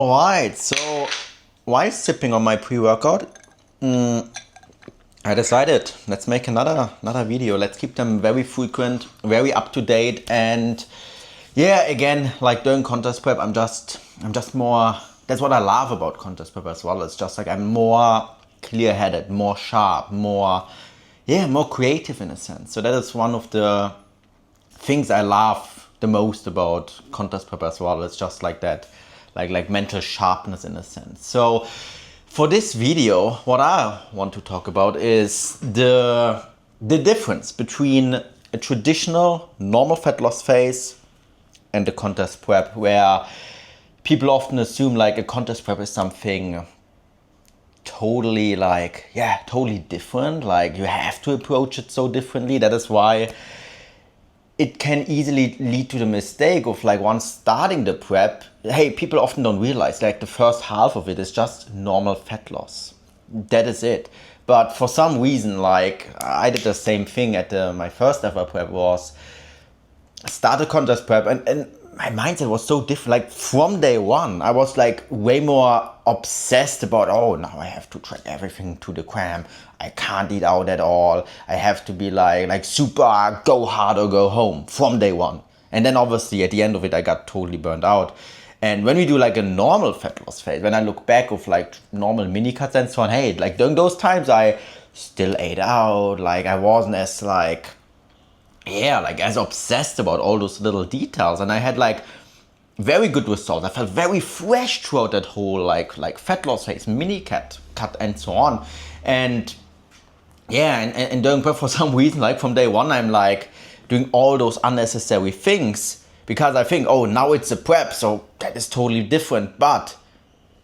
Alright, so while sipping on my pre-workout, I decided let's make another video. Let's keep them very frequent, very up to date, and yeah, again, like during contest prep, I'm just more. That's what I love about contest prep as well. It's just like I'm more clear-headed, more sharp, more creative in a sense. So that is one of the things I love the most about contest prep as well. It's just like that, like mental sharpness in a sense. So for this video, what I want to talk about is the difference between a traditional normal fat loss phase and the contest prep, where people often assume like a contest prep is something totally totally different. Like you have to approach it so differently. That is why it can easily lead to the mistake of like once starting the prep, hey, people often don't realize like the first half of it is just normal fat loss. That is it. But for some reason, like I did the same thing at my first ever prep, was start a contest prep, and my mindset was so different. Like from day one, I was like way more obsessed about, oh, now I have to track everything to the gram. I can't eat out at all. I have to be like super go hard or go home from day one. And then obviously at the end of it, I got totally burned out. And when we do like a normal fat loss phase, when I look back of like normal mini cuts and so on, hey, like during those times I still ate out. Like I wasn't as as obsessed about all those little details, and I had like very good results. I felt very fresh throughout that whole like fat loss phase, mini cut and so on. And and during prep, for some reason, like from day one, I'm like doing all those unnecessary things because I think, oh, now it's a prep, so that is totally different. But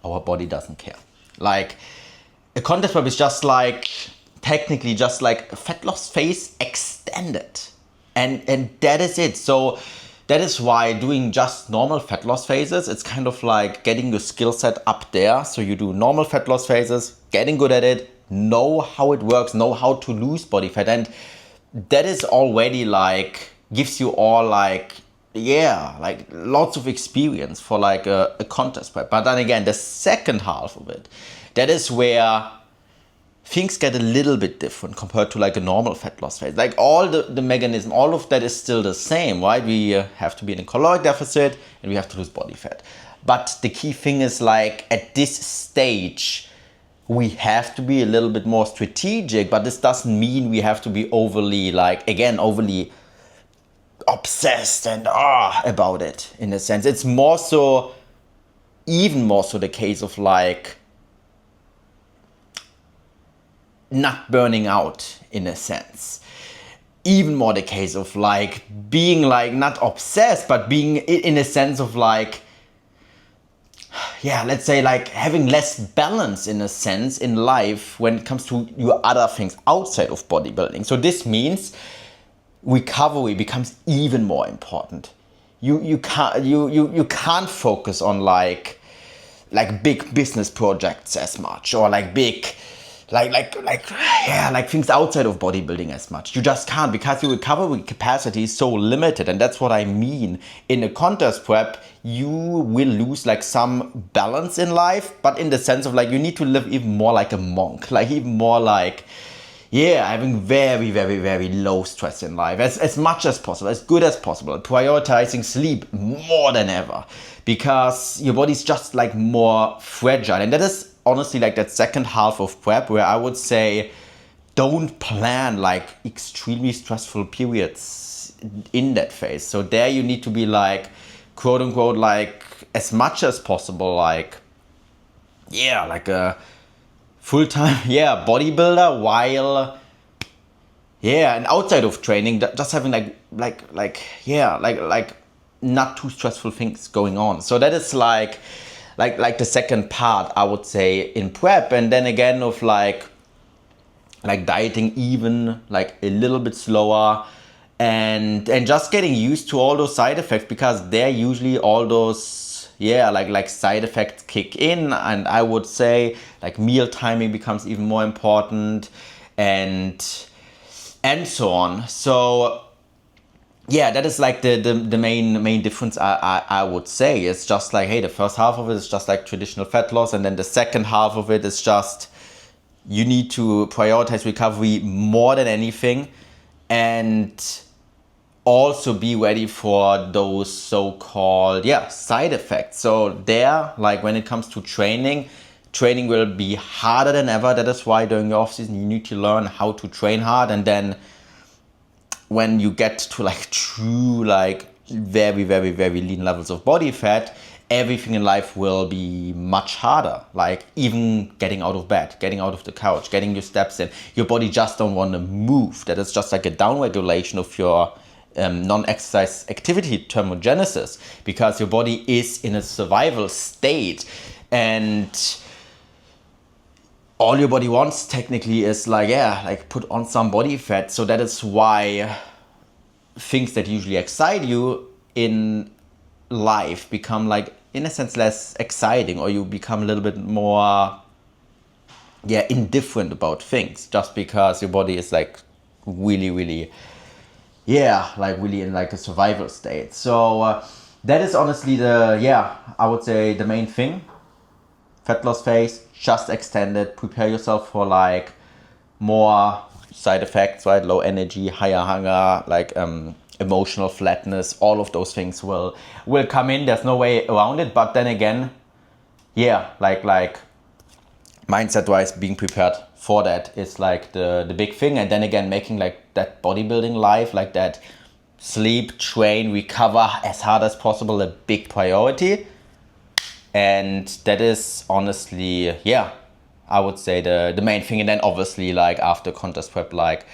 our body doesn't care. Like a contest prep is just like technically just like a fat loss phase extended. And that is it. So that is why doing just normal fat loss phases, it's kind of like getting your skill set up there. So you do normal fat loss phases, getting good at it, know how it works, know how to lose body fat. And that is already like, gives you all like lots of experience for like a contest prep. But then again, the second half of it, that is where things get a little bit different compared to like a normal fat loss phase. Like all the mechanism, all of that is still the same, right? We have to be in a caloric deficit and we have to lose body fat. But the key thing is like at this stage, we have to be a little bit more strategic, but this doesn't mean we have to be overly obsessed and about it in a sense. It's even more so the case of like not burning out in a sense. Even more the case of like being like not obsessed, but being in a sense of like, let's say like having less balance in a sense in life when it comes to your other things outside of bodybuilding. So this means recovery becomes even more important. You can't focus on like big business projects as much, or like big things outside of bodybuilding as much. You just can't, because your recovery capacity is so limited. And that's what I mean. In a contest prep, you will lose like some balance in life, but in the sense of like you need to live even more like a monk, like even more like having very, very, very low stress in life, as much as possible, as good as possible, prioritizing sleep more than ever, because your body's just like more fragile. And that is honestly like that second half of prep where I would say don't plan like extremely stressful periods in that phase. So there you need to be like quote unquote like as much as possible like a full-time bodybuilder, while and outside of training just having like not too stressful things going on. So that is like the second part, I would say, in prep. And then again of like dieting even like a little bit slower, and just getting used to all those side effects, because they're usually all those side effects kick in. And I would say like meal timing becomes even more important, and so on. So yeah, that is like the main difference I would say. It's just like, hey, the first half of it is just like traditional fat loss, and then the second half of it is just you need to prioritize recovery more than anything, and also be ready for those so-called side effects. So there, like when it comes to training will be harder than ever. That is why during your off season you need to learn how to train hard, and then when you get to like true like very very very lean levels of body fat, everything in life will be much harder. Like even getting out of bed, getting out of the couch, getting your steps in, your body just don't want to move. That is just like a down regulation of your non-exercise activity thermogenesis, because your body is in a survival state, and all your body wants technically is like like put on some body fat. So that is why things that usually excite you in life become like in a sense less exciting, or you become a little bit more indifferent about things, just because your body is like really really like really in like a survival state. So that is honestly I would say the main thing. Fat loss phase, just extend it, prepare yourself for like more side effects, right? Low energy, higher hunger, like emotional flatness, all of those things will come in. There's no way around it. But then again, like mindset wise, being prepared for that is like the big thing. And then again, making like that bodybuilding life, like that sleep, train, recover as hard as possible, a big priority. And that is honestly, I would say the main thing. And then obviously like after contest prep, like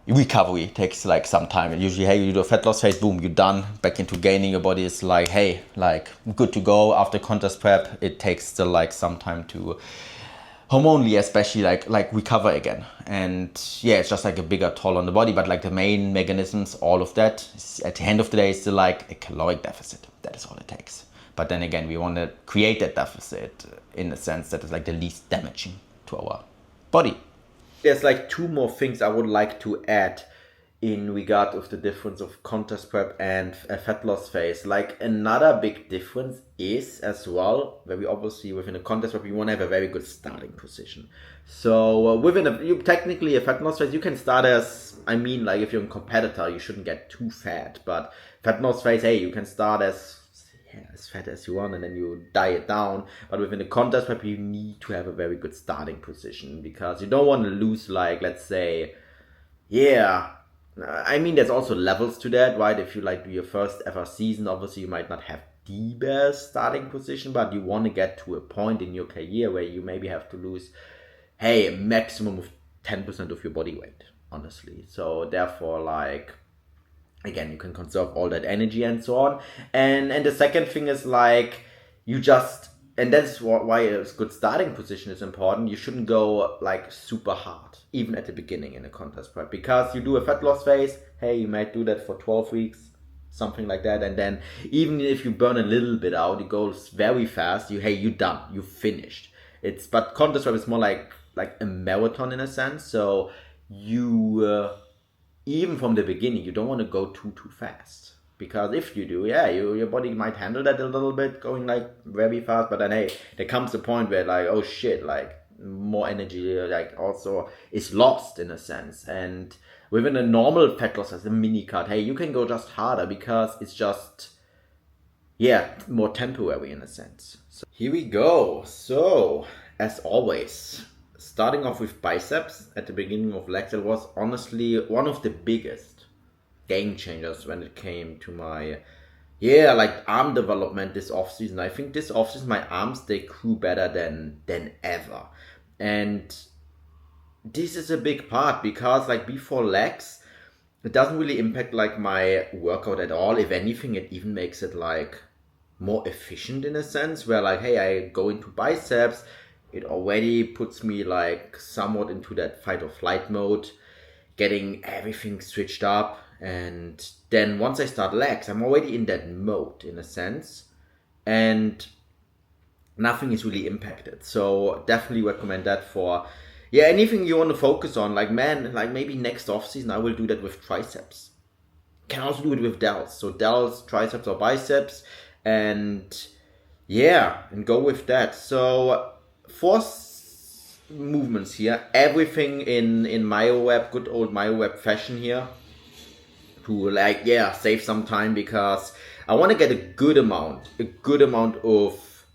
recovery takes like some time. And usually, hey, you do a fat loss phase, boom, you're done. Back into gaining, your body is like, hey, like good to go. After contest prep, it takes still like some time to hormonally especially like recover again. And it's just like a bigger toll on the body. But like the main mechanisms, all of that is, at the end of the day, is still like a caloric deficit. That is all it takes. But then again, we want to create that deficit in a sense that is like the least damaging to our body. There's like two more things I would like to add in regard of the difference of contest prep and a fat loss phase. Like another big difference is as well, very obviously within a contest prep, you want to have a very good starting position. So within you technically a fat loss phase, you can start as, I mean, like if you're a competitor, you shouldn't get too fat, but fat loss phase, hey, you can start as fat as you want, and then you diet down. But within the contest prep, you need to have a very good starting position, because you don't want to lose, like, let's say, I mean, there's also levels to that, right? If you like do your first ever season, obviously you might not have the best starting position, but you want to get to a point in your career where you maybe have to lose, a maximum of 10% of your body weight, honestly. So therefore, like, again, you can conserve all that energy and so on. And the second thing is like you just, and that's why a good starting position is important. You shouldn't go like super hard even at the beginning in a contest prep, because you do a fat loss phase, you might do that for 12 weeks, something like that, and then even if you burn a little bit out, it goes very fast. You're done, you finished. But contest prep is more like a marathon in a sense. So you even from the beginning, you don't want to go too fast, because if you do, your body might handle that a little bit, going like very fast. But then there comes a point where like, oh shit, like more energy like also is lost in a sense. And within a normal fat loss as a mini cut, you can go just harder, because it's just more temporary in a sense. So here we go. So as always, starting off with biceps at the beginning of legs, it was honestly one of the biggest game changers when it came to my like arm development this off season. I think this off season my arms, they grew better than ever. And this is a big part, because like before legs, it doesn't really impact like my workout at all. If anything, it even makes it like more efficient in a sense, where like, I go into biceps, it already puts me like somewhat into that fight or flight mode, getting everything switched up. And then once I start legs, I'm already in that mode in a sense, and nothing is really impacted. So definitely recommend that for anything you want to focus on. Like, man, like maybe next off season I will do that with triceps. Can also do it with delts. So delts, triceps or biceps, and yeah, and go with that. So four movements here, everything in myoweb, good old myoweb fashion here, to like, yeah, save some time, because I want to get a good amount of,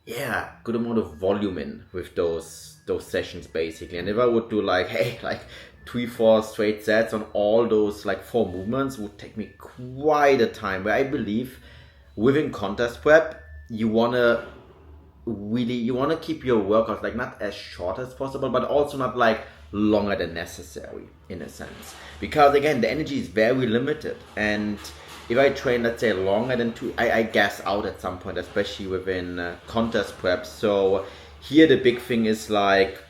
yeah, good amount of volume in with those sessions basically. And if I would do like, hey, like 3-4 straight sets on all those like 4 movements, would take me quite a time. But I believe within contest prep, you want to keep your workouts like not as short as possible, but also not like longer than necessary in a sense, because again, the energy is very limited. And if I train, let's say, longer than 2, I gas out at some point, especially within contest prep. So here the big thing is like,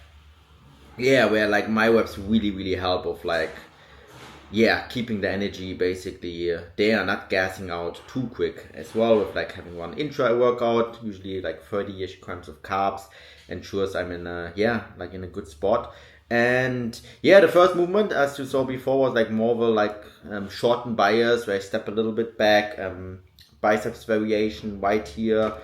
yeah, where like my reps really help of like, yeah, keeping the energy basically there, not gassing out too quick as well, with like having one intra workout, usually like 30-ish grams of carbs, ensures I'm in a, yeah, like in a good spot. And yeah, the first movement, as you saw before, was like more of a like shortened bias, where I step a little bit back, biceps variation right here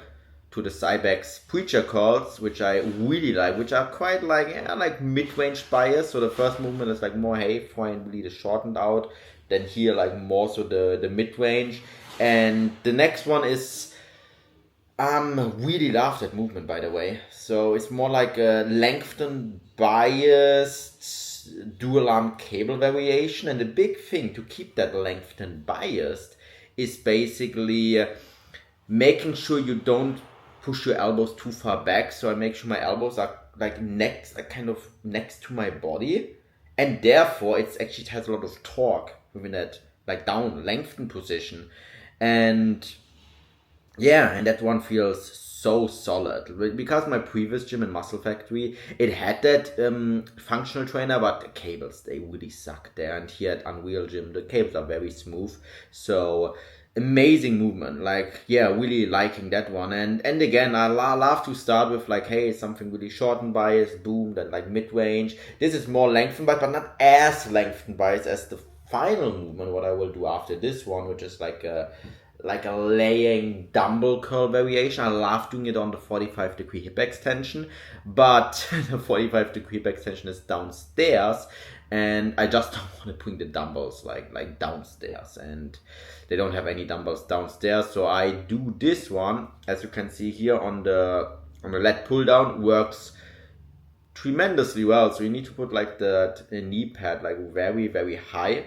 to the Cybex preacher curls, which I really like, which are quite like, yeah, like mid-range bias. So the first movement is like more, hey, finally the shortened out, then here like more so the mid-range. And the next one is, really love that movement, by the way. So it's more like a lengthened biased dual arm cable variation. And the big thing to keep that lengthened biased is basically making sure you don't push your elbows too far back. So I make sure my elbows are like kind of next to my body, and therefore it has a lot of torque within that like down lengthened position. And yeah, and that one feels so solid, because my previous gym in Muscle Factory, it had that functional trainer, but the cables, they really suck there. And here at Unreal Gym, the cables are very smooth. So amazing movement, like, yeah, really liking that one. And again, I love to start with like, hey, something really shortened bias, boom, then like mid-range. This is more lengthened bias, but not as lengthened bias as the final movement, what I will do after this one, which is like a laying dumbbell curl variation. I love doing it on the 45-degree hip extension, but the 45-degree hip extension is downstairs, and I just don't want to bring the dumbbells like downstairs, and they don't have any dumbbells downstairs. So I do this one, as you can see here on the lat pull down, works tremendously well. So you need to put like the knee pad like very high,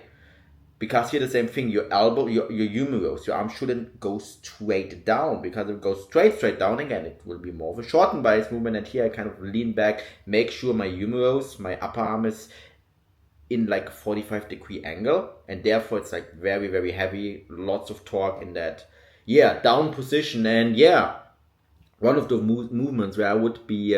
because here the same thing, your elbow, your humerus, your arm shouldn't go straight down, because if it goes straight down, again, it will be more of a shortened bias movement. And here I kind of lean back, make sure my humerus, my upper arm, is in like a 45-degree angle, and therefore it's like very heavy, lots of torque in that, yeah, down position. And yeah, one of the movements where I would be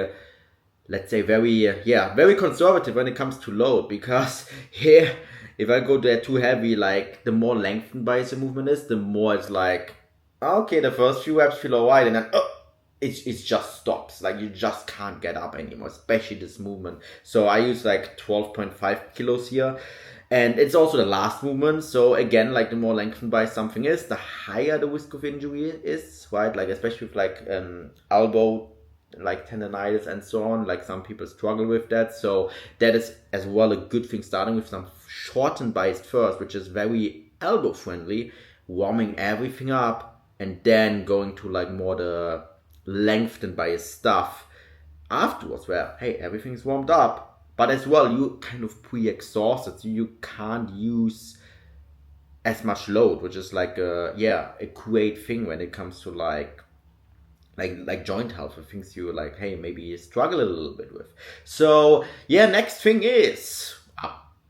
let's say very conservative when it comes to load, because here, if I go there too heavy, like the more lengthened bias the movement is, the more it's like, okay, the first few reps feel alright, and then it just stops. Like you just can't get up anymore, especially this movement. So I use like 12.5 kilos here, and it's also the last movement. So again, like the more lengthened bias something is, the higher the risk of injury is, right? Like especially with like elbow, like tendonitis and so on, like some people struggle with that. So that is as well a good thing, starting with some shortened bias first, which is very elbow friendly, warming everything up, and then going to like more the lengthened bias stuff afterwards, where hey, everything's warmed up, but as well you kind of pre-exhausted, so you can't use as much load, which is like a great thing when it comes to like joint health, or things you like, hey, maybe you struggle a little bit with. So yeah, next thing is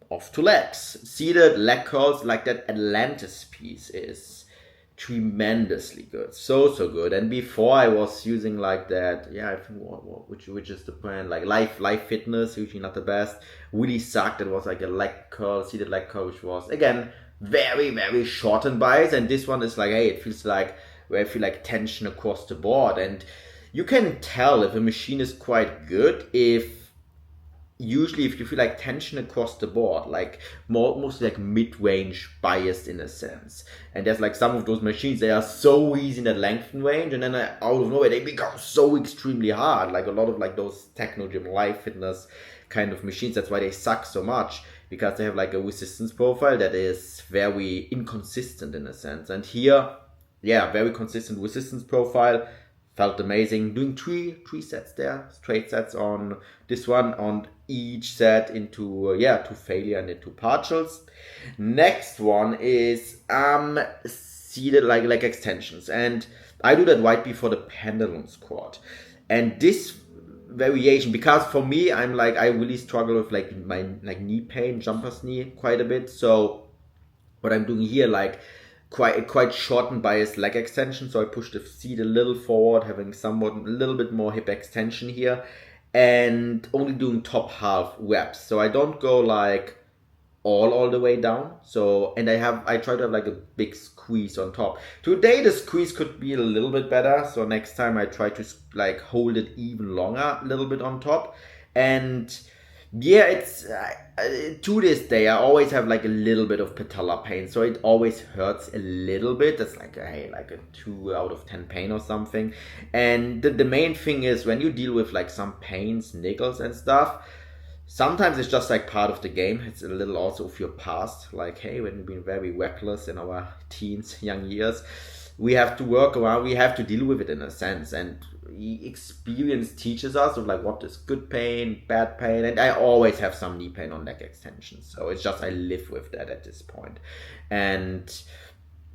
off to legs. Seated leg curls, like that Atlantis piece is tremendously good, so good. And before I was using like that, I think which is the brand, like Life Fitness, usually not the best, really sucked. It was like a leg curl, seated leg curl, which was again very shortened bias. And this one is like, hey, it feels like where I feel like tension across the board. And you can tell if a machine is quite good if usually if you feel like tension across the board, like mostly like mid-range biased in a sense, and there's like some of those machines, they are so easy in that lengthen range, and then out of nowhere they become so extremely hard, like a lot of like those techno gym live fitness kind of machines. That's why they suck so much, because they have like a resistance profile that is very inconsistent in a sense. And here, yeah, very consistent resistance profile. Felt amazing. Doing three sets there, straight sets on this one, on each set into to failure and into partials. Next one is seated like extensions, and I do that right before the pendulum squat. And this variation, because for me, I really struggle with like my like knee pain, jumper's knee quite a bit. So what I'm doing here, like quite shortened by his leg extension, so I push the seat a little forward, having somewhat a little bit more hip extension here, and only doing top half reps. So I don't go like all the way down. So, and I try to have like a big squeeze on top. Today the squeeze could be a little bit better, so next time I try to like hold it even longer, a little bit on top. And yeah, it's to this day I always have like a little bit of patella pain, so it always hurts a little bit. That's like a 2 out of 10 pain or something. And the main thing is, when you deal with like some pains, niggles and stuff, sometimes it's just like part of the game. It's a little also of your past, like hey, when we've been very reckless in our teens, young years, we have to work around, we have to deal with it in a sense. And experience teaches us of like what is good pain, bad pain, and I always have some knee pain on leg extensions, so it's just I live with that at this point. And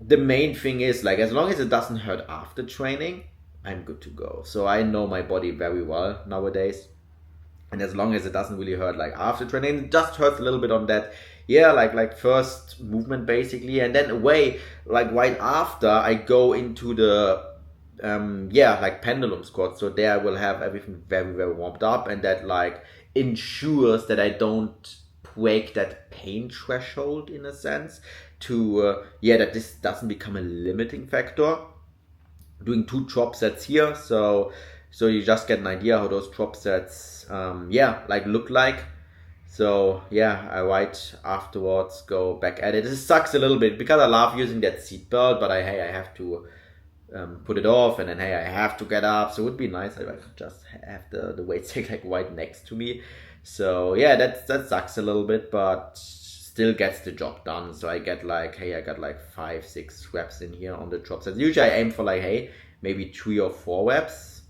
the main thing is, like, as long as it doesn't hurt after training, I'm good to go. So I know my body very well nowadays, and as long as it doesn't really hurt like after training, it just hurts a little bit on that, like first movement basically, and then away, like right after I go into the like pendulum squat. So there I will have everything very, very warmed up, and that like ensures that I don't break that pain threshold in a sense, to that this doesn't become a limiting factor. Doing 2 drop sets here, so you just get an idea how those drop sets like look like. So yeah, I right afterwards go back at it. It sucks a little bit because I love using that seat belt, but I have to put it off, and then I have to get up. So it would be nice if I could just have the weight stick like right next to me. So yeah, that sucks a little bit, but still gets the job done. So I get like I got like 5-6 reps in here on the drop sets. Usually I aim for like maybe 3 or 4 reps.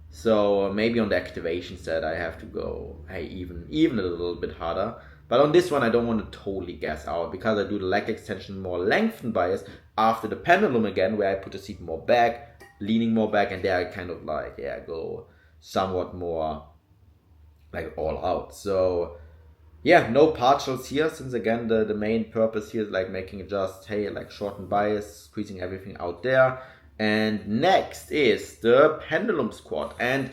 So maybe on the activation set I have to go even a little bit harder. But on this one I don't want to totally gas out, because I do the leg extension more lengthened bias after the pendulum again, where I put the seat more back, leaning more back, and there I kind of like go somewhat more like all out. So yeah, no partials here, since again the main purpose here is like making it just like shorten bias, squeezing everything out there. And next is the pendulum squat, and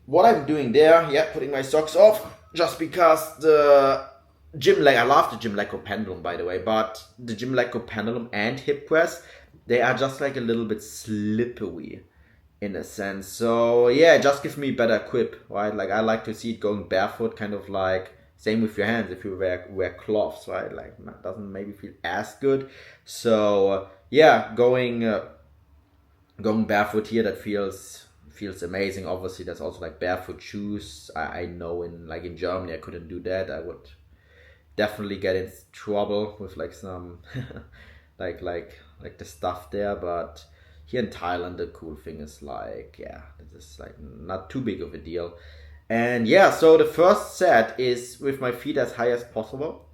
what I'm doing there, putting my socks off, just because the gym leg, I love the gym leg pendulum by the way, but the gym leg pendulum and hip press, they are just like a little bit slippery in a sense. So yeah, it just gives me better grip, right? Like I like to see it going barefoot, kind of like same with your hands. If you wear cloths, right? Like it doesn't maybe feel as good. So yeah, going barefoot here, that feels amazing. Obviously there's also like barefoot shoes. I know in Germany I couldn't do that. I would definitely get in trouble with like some like the stuff there. But here in Thailand the cool thing is like this is like not too big of a deal. And so the first set is with my feet as high as possible.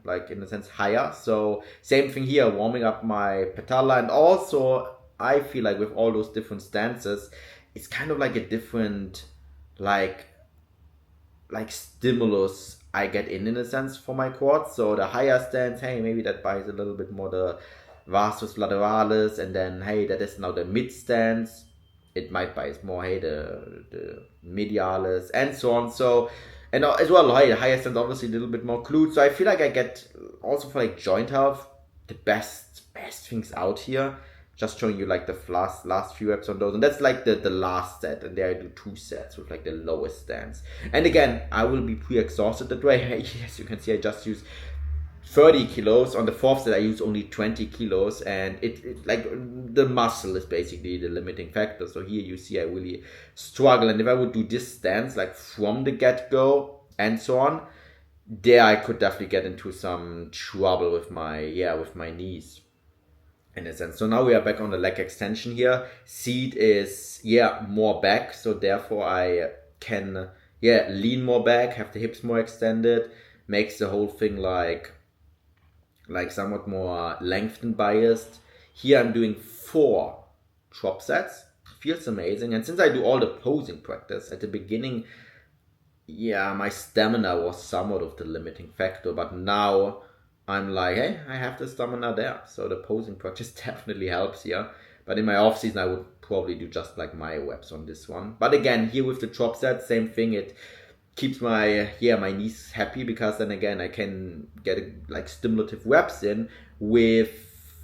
Like in a sense higher. So same thing here, warming up my patella. And also I feel like with all those different stances, it's kind of like a different like stimulus I get in a sense for my quads. So the higher stance, maybe that buys a little bit more the vastus lateralis, and then that is now the mid stance. It might buy more the medialis and so on. So, and as well, the higher stance obviously a little bit more glutes. So I feel like I get also for like joint health the best things out here. just showing you like the last few reps on those, and that's like the last set, and there I do 2 sets with like the lowest stance. And again, I will be pre-exhausted that way. As you can see, I just use 30 kilos. On the 4th set I use only 20 kilos, and it like the muscle is basically the limiting factor. So here you see I really struggle, and if I would do this stance like from the get-go and so on, there I could definitely get into some trouble with my knees in a sense. So now we are back on the leg extension here. Seat is more back, so therefore I can lean more back, have the hips more extended, makes the whole thing like somewhat more lengthened biased. Here I'm doing 4 drop sets. Feels amazing. And since I do all the posing practice at the beginning, my stamina was somewhat of the limiting factor, but now I'm like, hey, I have the stamina there. So the posing practice definitely helps here. But in my off season, I would probably do just like my reps on this one. But again, here with the drop set, same thing. It keeps my knees happy, because then again, I can get like stimulative reps in with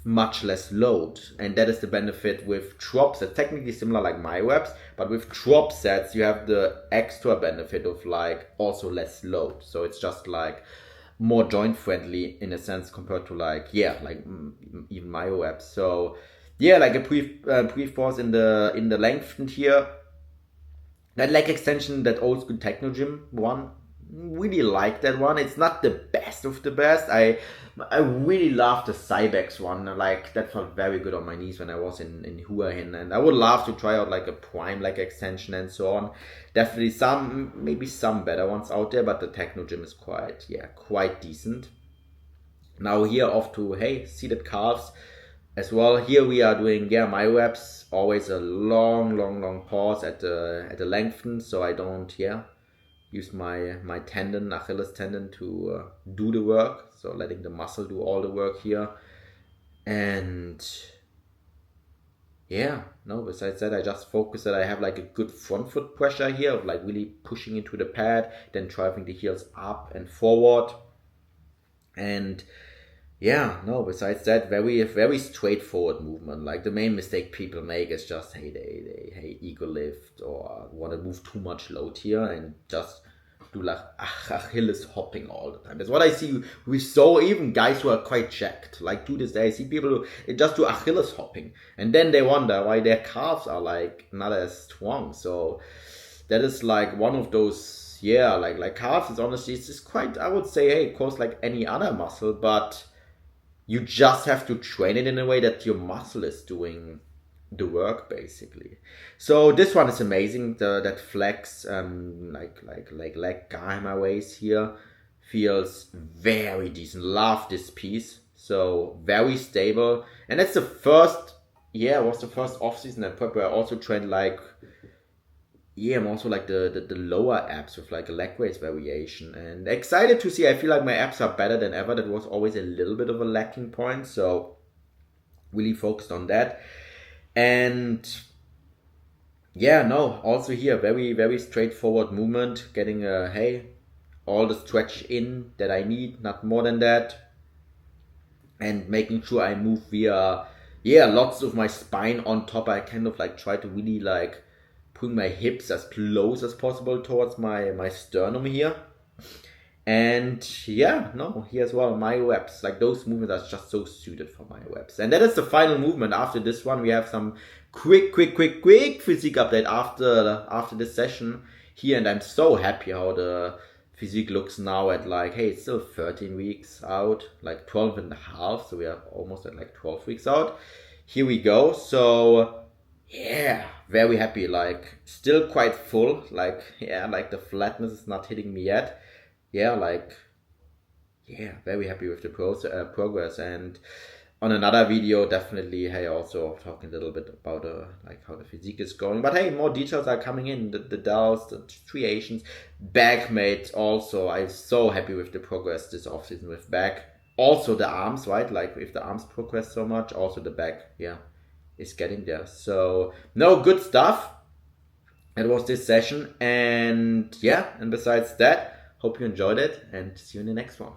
much less load. And that is the benefit with drop sets. Technically similar like my reps, but with drop sets, you have the extra benefit of like also less load. So it's just like more joint friendly in a sense compared to like even my reps. So like a brief pause in the lengthened here. That leg extension, that old school techno gym one, really like that one. It's not the best of the best. I really love the Cybex one. Like that felt very good on my knees when I was in Hua Hin, and I would love to try out like a prime leg extension and so on. Definitely maybe some better ones out there, but the techno gym is quite decent. Now here off to seated calves as well. Here we are doing my reps. Always a long pause at the lengthen, so I don't use my tendon, Achilles tendon, to do the work. So letting the muscle do all the work here. And besides that, I just focus that I have like a good front foot pressure here of like really pushing into the pad, then driving the heels up and forward. And besides that, very straightforward movement. Like the main mistake people make is just they ego lift or want to move too much load here and just do like Achilles hopping all the time. That's what I see with even guys who are quite jacked. Like do this, I see people who just do Achilles hopping, and then they wonder why their calves are like not as strong. So that is like one of those like calves is honestly, it's just quite, I would say, of course, like any other muscle, but you just have to train it in a way that your muscle is doing the work, basically. So this one is amazing. That flex, like leg gamma waist here, feels very decent. Love this piece. So very stable, and that's the first. Was the first off season and prep where I also trained like. I'm also like the lower abs with like a leg raise variation, and excited to see. I feel like my abs are better than ever. That was always a little bit of a lacking point, so really focused on that. And also here very straightforward movement, getting all the stretch in that I need, not more than that, and making sure I move via lots of my spine on top. I kind of like try to really like putting my hips as close as possible towards my sternum here. And here as well, my reps, like those movements are just so suited for my reps. And that is the final movement. After this one, we have some quick physique update after this session here. And I'm so happy how the physique looks now at like, it's still 13 weeks out, like 12 and a half. So we are almost at like 12 weeks out. Here we go. So very happy, like still quite full, like the flatness is not hitting me yet. Very happy with the progress. And on another video, definitely also talking a little bit about like how the physique is going. But more details are coming in, the delts, the striations, back mates also. I'm so happy with the progress this offseason with back. Also the arms, right? Like if the arms progress so much, also the back, is getting there. So good stuff. It was this session, and besides that, hope you enjoyed it, and see you in the next one.